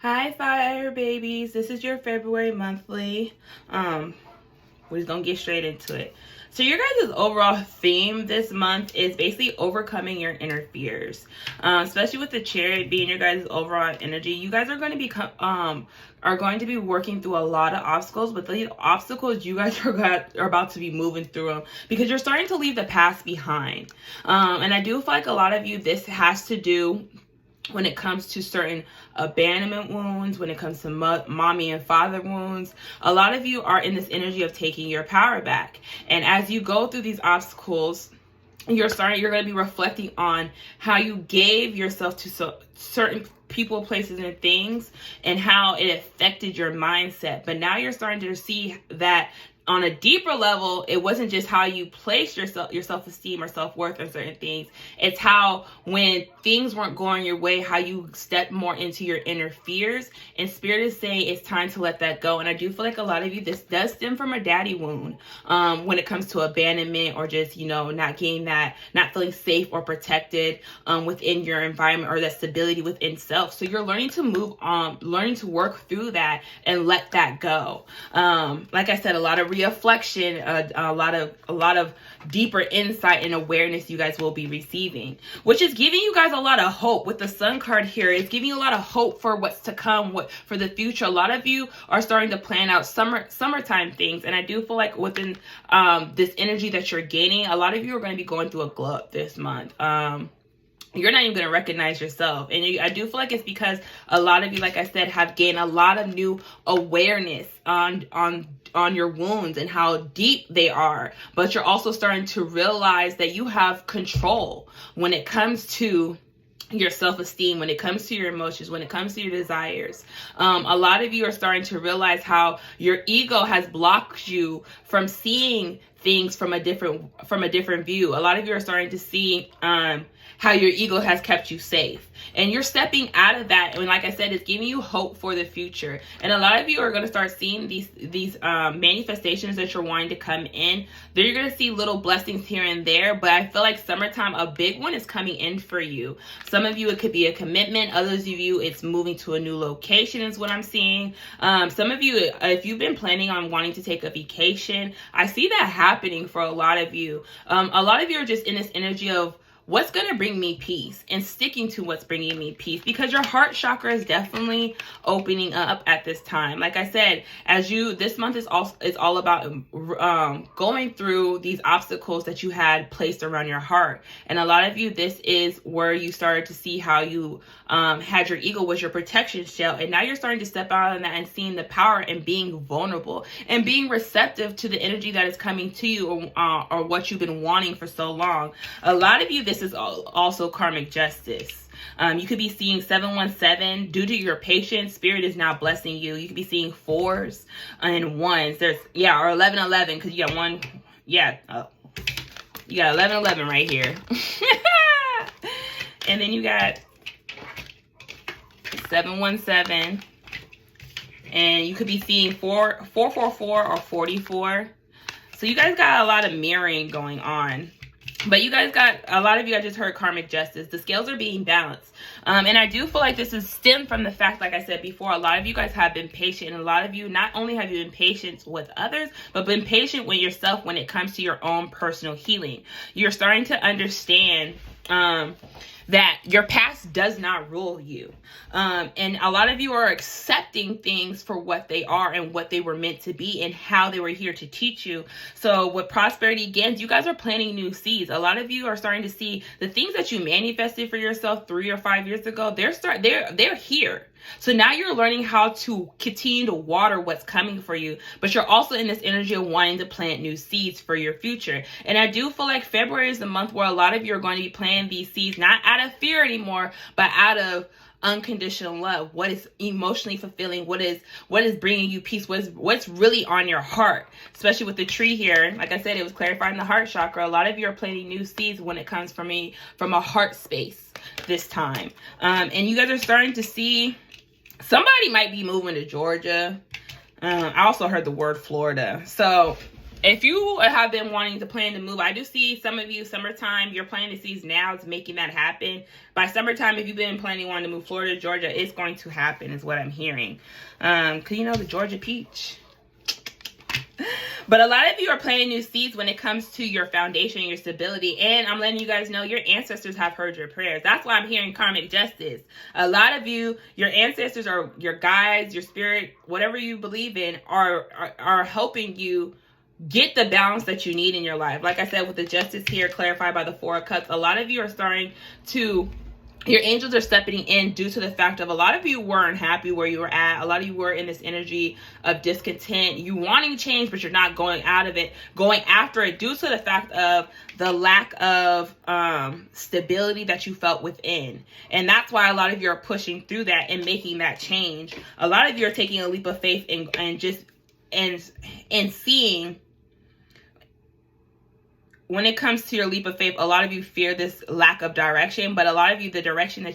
Hi, fire babies. This is your February monthly. We're just gonna get straight into it. So your guys' overall theme this month is basically overcoming your inner fears. Especially with the Chariot being your guys' overall energy, you guys are going to be working through a lot of obstacles, but these obstacles you guys are about to be moving through them because you're starting to leave the past behind. And I do feel like a lot of you, this has to do when it comes to certain abandonment wounds, when it comes to mommy and father wounds. A lot of you are in this energy of taking your power back. And as you go through these obstacles, you're going to be reflecting on how you gave yourself to certain people, places, and things, and how it affected your mindset. But now you're starting to see that on a deeper level, it wasn't just how you placed your self-esteem or self-worth on certain things. It's how when things weren't going your way, how you stepped more into your inner fears. And Spirit is saying it's time to let that go. And I do feel like a lot of you, this does stem from a daddy wound when it comes to abandonment or just, not getting that, not feeling safe or protected within your environment or that stability within self. So you're learning to move on, learning to work through that and let that go. Like I said, a lot of reflection, a lot of deeper insight and awareness you guys will be receiving, which is giving you guys a lot of hope. With the Sun card here, it's giving you a lot of hope for what's to come, for the future. A lot of you are starting to plan out summertime things, and I do feel like within this energy that you're gaining, a lot of you are going to be going through a glow up this month. You're not even going to recognize yourself. And I do feel like it's because a lot of you, like I said, have gained a lot of new awareness on your wounds and how deep they are. But you're also starting to realize that you have control when it comes to your self-esteem, when it comes to your emotions, when it comes to your desires. A lot of you are starting to realize how your ego has blocked you from seeing things from a different view. A lot of you are starting to see how your ego has kept you safe, and you're stepping out of that. And like I said, it's giving you hope for the future. And a lot of you are going to start seeing these manifestations that you're wanting to come in. You're going to see little blessings here and there, but I feel like summertime, a big one is coming in for you. Some of you, it could be a commitment. Others of you, it's moving to a new location is what I'm seeing. Some of you, if you've been planning on wanting to take a vacation, I see that happening for a lot of you. A lot of you are just in this energy of what's going to bring me peace and sticking to what's bringing me peace, because your heart chakra is definitely opening up at this time. Like I said, this month is all about going through these obstacles that you had placed around your heart. And a lot of you, this is where you started to see how you had your ego was your protection shell. And now you're starting to step out of that and seeing the power and being vulnerable and being receptive to the energy that is coming to you or what you've been wanting for so long. A lot of you, this is also karmic justice. You could be seeing 717 due to your patience. Spirit is now blessing you. You could be seeing 4s and 1s. Or 1111, because you got one. You got 1111 right here. And then you got 717. And you could be seeing 444 or 44. So you guys got a lot of mirroring going on. But you guys a lot of you, I just heard karmic justice. The scales are being balanced. And I do feel like this is stemmed from the fact, like I said before, a lot of you guys have been patient. And a lot of you, not only have you been patient with others, but been patient with yourself when it comes to your own personal healing. You're starting to understand that your past does not rule you. And a lot of you are accepting things for what they are and what they were meant to be and how they were here to teach you. So with prosperity gains, you guys are planting new seeds. A lot of you are starting to see the things that you manifested for yourself 3 or 5 years ago. They're here. So now you're learning how to continue to water what's coming for you, but you're also in this energy of wanting to plant new seeds for your future. And I do feel like February is the month where a lot of you are going to be planting these seeds, not out of fear anymore, but out of unconditional love. What is emotionally fulfilling? What is bringing you peace? What's really on your heart? Especially with the tree here. Like I said, it was clarifying the heart chakra. A lot of you are planting new seeds when it comes from a heart space this time. And you guys are starting to see somebody might be moving to Georgia. I also heard the word Florida. So If you have been wanting to plan to move, I do see some of you, summertime, you're planting to seize now to making that happen. By summertime, if you've been planning wanting to move Florida, Georgia, it's going to happen is what I'm hearing. Because you know the Georgia peach. But a lot of you are planting new seeds when it comes to your foundation, your stability. And I'm letting you guys know your ancestors have heard your prayers. That's why I'm hearing karmic justice. A lot of you, your ancestors or your guides, your spirit, whatever you believe in, are helping you get the balance that you need in your life. Like I said, with the justice here clarified by the Four of Cups, a lot of you are starting to, your angels are stepping in due to the fact of a lot of you weren't happy where you were at. A lot of you were in this energy of discontent. You wanting change, but you're not going out of it, going after it due to the fact of the lack of stability that you felt within. And that's why a lot of you are pushing through that and making that change. A lot of you are taking a leap of faith and seeing. When it comes to your leap of faith, a lot of you fear this lack of direction, but a lot of you, the direction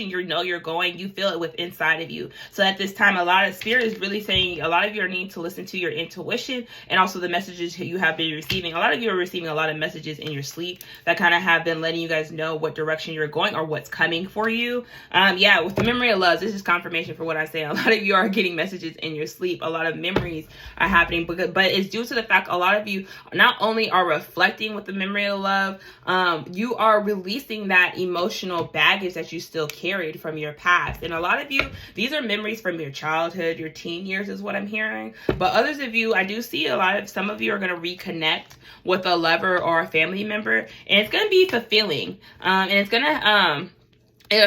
you know you're going, you feel it within inside of you. So at this time, a lot of spirit is really saying a lot of you are needing to listen to your intuition and also the messages you have been receiving. A lot of you are receiving a lot of messages in your sleep that kind of have been letting you guys know what direction you're going or what's coming for you. Yeah, with the memory of love, this is confirmation for what I say. A lot of you are getting messages in your sleep. A lot of memories are happening, but it's due to the fact a lot of you not only are reflecting with the memory of love, you are releasing that emotional baggage that you still carried from your past. And a lot of you, these are memories from your childhood, your teen years is what I'm hearing. But others of you, I do see some of you are going to reconnect with a lover or a family member, and it's going to be fulfilling. And it's going to,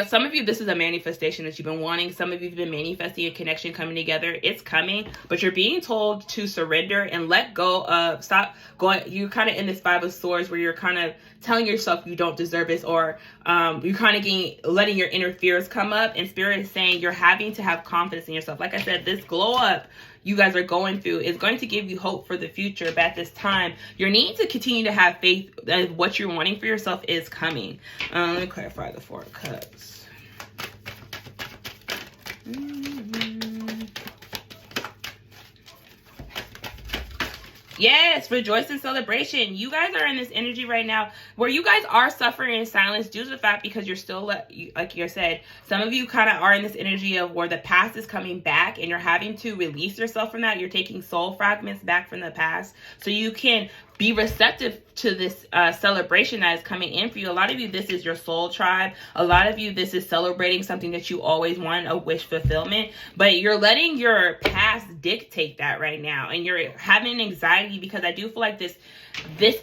some of you, this is a manifestation that you've been wanting. Some of you have been manifesting a connection coming together. It's coming, but you're being told to surrender and let go of, stop going. You're kind of in this Five of Swords where you're kind of telling yourself you don't deserve this, or you're kind of letting your inner fears come up, and spirit is saying you're having to have confidence in yourself. Like I said, this glow up you guys are going through is going to give you hope for the future. But at this time, you're needing to continue to have faith that what you're wanting for yourself is coming. Let me clarify the Four of Cups. Yes, rejoice and celebration. You guys are in this energy right now where you guys are suffering in silence due to the fact because you're still, like you said, some of you kind of are in this energy of where the past is coming back and you're having to release yourself from that. You're taking soul fragments back from the past so you can be receptive to this celebration that is coming in for you. A lot of you, this is your soul tribe. A lot of you, this is celebrating something that you always want, a wish fulfillment. But you're letting your past dictate that right now. And you're having anxiety because I do feel like this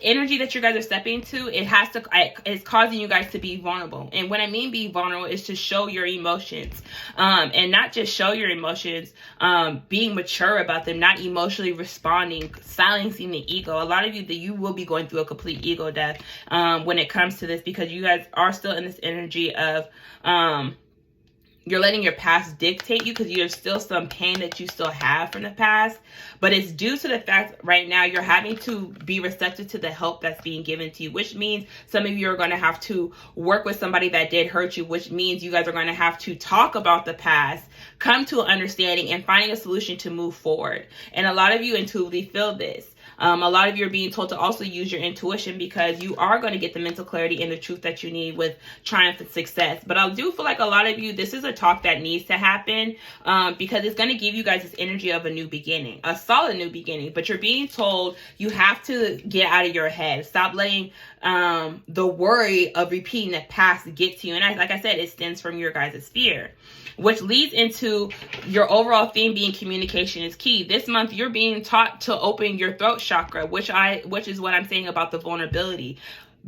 energy that you guys are stepping into, it's causing you guys to be vulnerable. And when I mean be vulnerable is to show your emotions. And not just show your emotions, being mature about them, not emotionally responding, silencing the ego. A lot of you, that you will be going through a complete ego death when it comes to this, because you guys are still in this energy of you're letting your past dictate you because there's still some pain that you still have from the past. But it's due to the fact right now you're having to be receptive to the help that's being given to you, which means some of you are going to have to work with somebody that did hurt you, which means you guys are going to have to talk about the past, come to an understanding, and finding a solution to move forward. And a lot of you intuitively feel this. A lot of you are being told to also use your intuition because you are going to get the mental clarity and the truth that you need with triumph and success. But I do feel like a lot of you, this is a talk that needs to happen because it's going to give you guys this energy of a new beginning, a solid new beginning. But you're being told you have to get out of your head. Stop letting the worry of repeating the past get to you. And like I said, it stems from your guys' fear, which leads into your overall theme being communication is key. This month, you're being taught to open your throat chakra, which is what I'm saying about the vulnerability.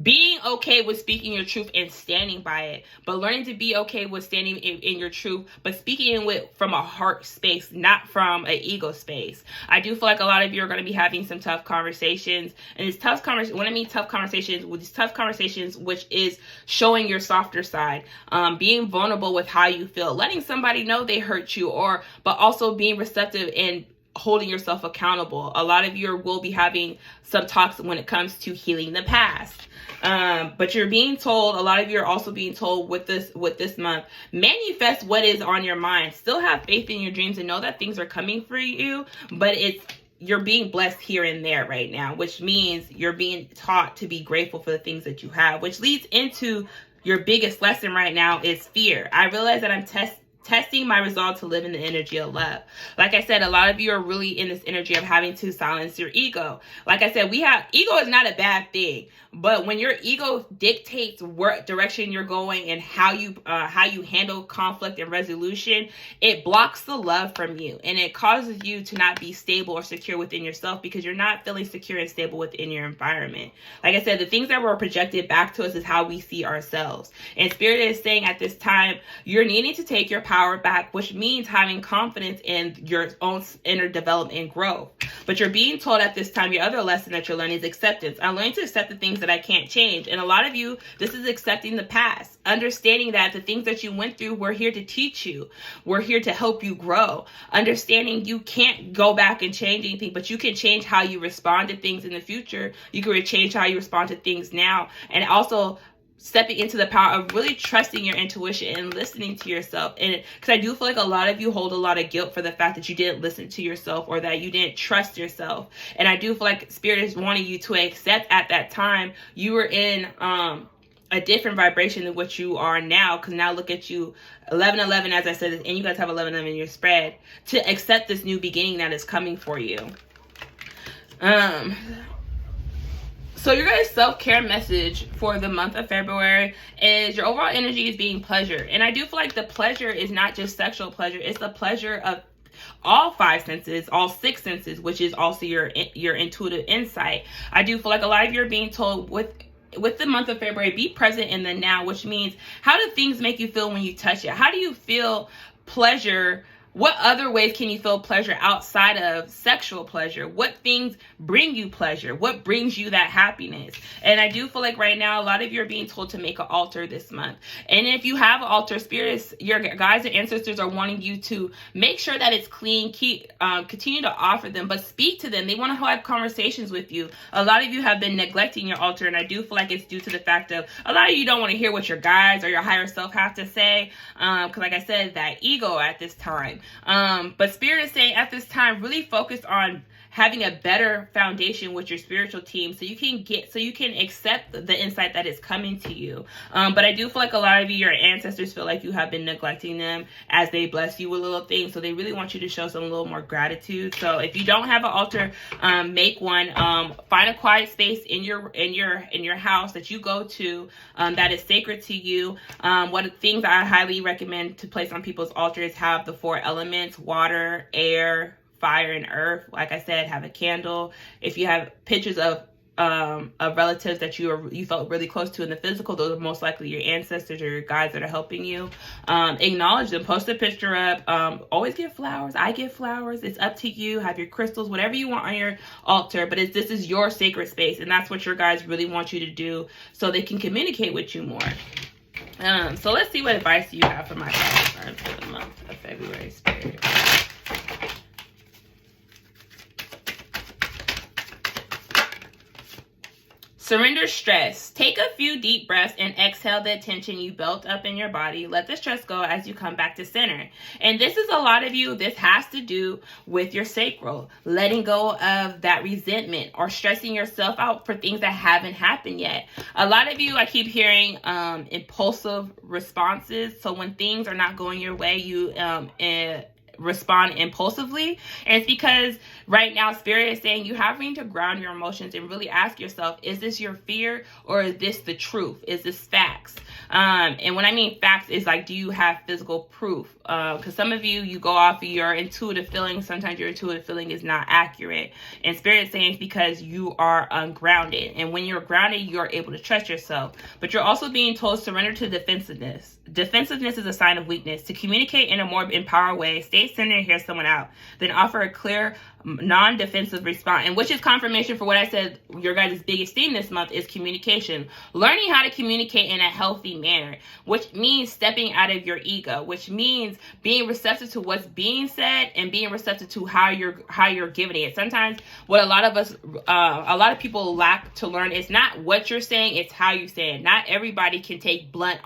Being okay with speaking your truth and standing by it, but learning to be okay with standing in your truth, but speaking from a heart space, not from an ego space. I do feel like a lot of you are going to be having some tough conversations, and it's tough conversations. When I mean tough conversations, with these tough conversations, which is showing your softer side, being vulnerable with how you feel, letting somebody know they hurt you, but also being receptive and holding yourself accountable. A lot of you will be having some talks when it comes to healing the past. But you're being told, a lot of you are also being told with this month, manifest what is on your mind. Still have faith in your dreams and know that things are coming for you, but you're being blessed here and there right now, which means you're being taught to be grateful for the things that you have, which leads into your biggest lesson right now is fear. I realize that I'm testing my resolve to live in the energy of love. Like I said, a lot of you are really in this energy of having to silence your ego. Like I said, ego is not a bad thing, but when your ego dictates what direction you're going and how you handle conflict and resolution, it blocks the love from you, and it causes you to not be stable or secure within yourself because you're not feeling secure and stable within your environment. Like I said, the things that were projected back to us is how we see ourselves. And Spirit is saying at this time, you're needing to take your power back, which means having confidence in your own inner development and growth. But you're being told at this time, your other lesson that you're learning is acceptance. I'm learning to accept the things that I can't change. And a lot of you, this is accepting the past, understanding that the things that you went through, we're here to teach you. We're here to help you grow. Understanding you can't go back and change anything, but you can change how you respond to things in the future. You can change how you respond to things now. And also stepping into the power of really trusting your intuition and listening to yourself. And because I do feel like a lot of you hold a lot of guilt for the fact that you didn't listen to yourself or that you didn't trust yourself. And I do feel like Spirit is wanting you to accept at that time you were in a different vibration than what you are now, because now look at you, 11-11, as I said, and you guys have 11-11 in your spread, to accept this new beginning that is coming for you. So your guys' self-care message for the month of February is your overall energy is being pleasure. And I do feel like the pleasure is not just sexual pleasure. It's the pleasure of all 5 senses, all 6 senses, which is also your intuitive insight. I do feel like a lot of you are being told with the month of February, be present in the now, which means how do things make you feel when you touch it? How do you feel pleasure? What other ways can you feel pleasure outside of sexual pleasure? What things bring you pleasure? What brings you that happiness? And I do feel like right now, a lot of you are being told to make an altar this month. And if you have an altar, spirits, your guides and ancestors are wanting you to make sure that it's clean, continue to offer them, but speak to them. They want to have conversations with you. A lot of you have been neglecting your altar, and I do feel like it's due to the fact of a lot of you don't want to hear what your guides or your higher self have to say. Because like I said, that ego at this time. But Spirit is saying at this time, really focus on having a better foundation with your spiritual team so you can accept the insight that is coming to you. But I do feel like a lot of you, your ancestors, feel like you have been neglecting them as they bless you with little things. So they really want you to show some little more gratitude. So if you don't have an altar, make one. Find a quiet space in your house that you go to that is sacred to you. What things I highly recommend to place on people's altars have the 4 elements: water, air, fire, and earth. Like I said, have a candle. If you have pictures of relatives that you felt really close to in the physical, those are most likely your ancestors or your guides that are helping you. Acknowledge them. Post a picture up. Always give flowers. I give flowers. It's up to you. Have your crystals, whatever you want on your altar. But this is your sacred space, and that's what your guides really want you to do so they can communicate with you more. So let's see what advice you have for my sign for the month of February, Spirit. Surrender stress. Take a few deep breaths and exhale the tension you built up in your body. Let the stress go as you come back to center. And this is a lot of you, this has to do with your sacral. Letting go of that resentment or stressing yourself out for things that haven't happened yet. A lot of you, I keep hearing impulsive responses. So when things are not going your way, you respond impulsively. And it's because right now Spirit is saying you having to ground your emotions and really ask yourself, is this your fear or is this the truth? Is this facts? And when I mean facts, is like, do you have physical proof? Because some of you go off of your intuitive feeling. Sometimes your intuitive feeling is not accurate. And Spirit is saying it's because you are ungrounded. And when you're grounded, you're able to trust yourself. But you're also being told surrender to defensiveness. Defensiveness is a sign of weakness. To communicate in a more empowered way, stay centered and hear someone out. Then offer a clear, non-defensive response, and which is confirmation for what I said. Your guys' biggest theme this month is communication. Learning how to communicate in a healthy manner, which means stepping out of your ego, which means being receptive to what's being said and being receptive to how you're giving it. Sometimes what a lot of people lack to learn is not what you're saying, it's how you say it. Not everybody can take blunt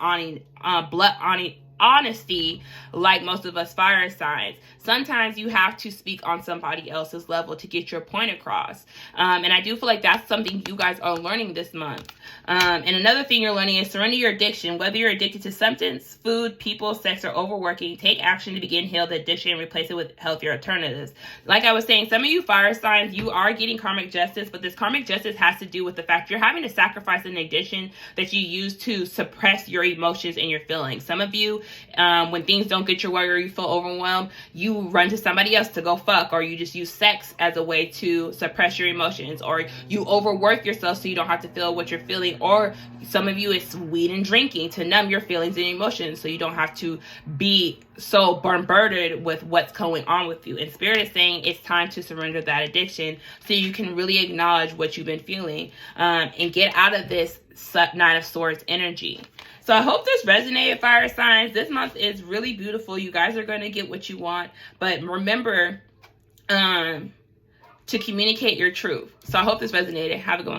honesty like most of us fire signs. Sometimes you have to speak on somebody else's level to get your point across. And I do feel like that's something you guys are learning this month. And another thing you're learning is surrender your addiction. Whether you're addicted to substance, food, people, sex, or overworking, take action to begin heal the addiction and replace it with healthier alternatives. Like I was saying, some of you fire signs, you are getting karmic justice, but this karmic justice has to do with the fact you're having to sacrifice an addiction that you use to suppress your emotions and your feelings. Some of you, when things don't get your way or you feel overwhelmed, you run to somebody else to go fuck, or you just use sex as a way to suppress your emotions, or you overwork yourself so you don't have to feel what you're feeling, or some of you it's weed and drinking to numb your feelings and emotions so you don't have to be so burdened with what's going on with you. And Spirit is saying it's time to surrender that addiction so you can really acknowledge what you've been feeling, and get out of this Nine of Swords energy. So I hope this resonated, fire signs. This month is really beautiful. You guys are going to get what you want. But remember to communicate your truth. So I hope this resonated. Have a good one.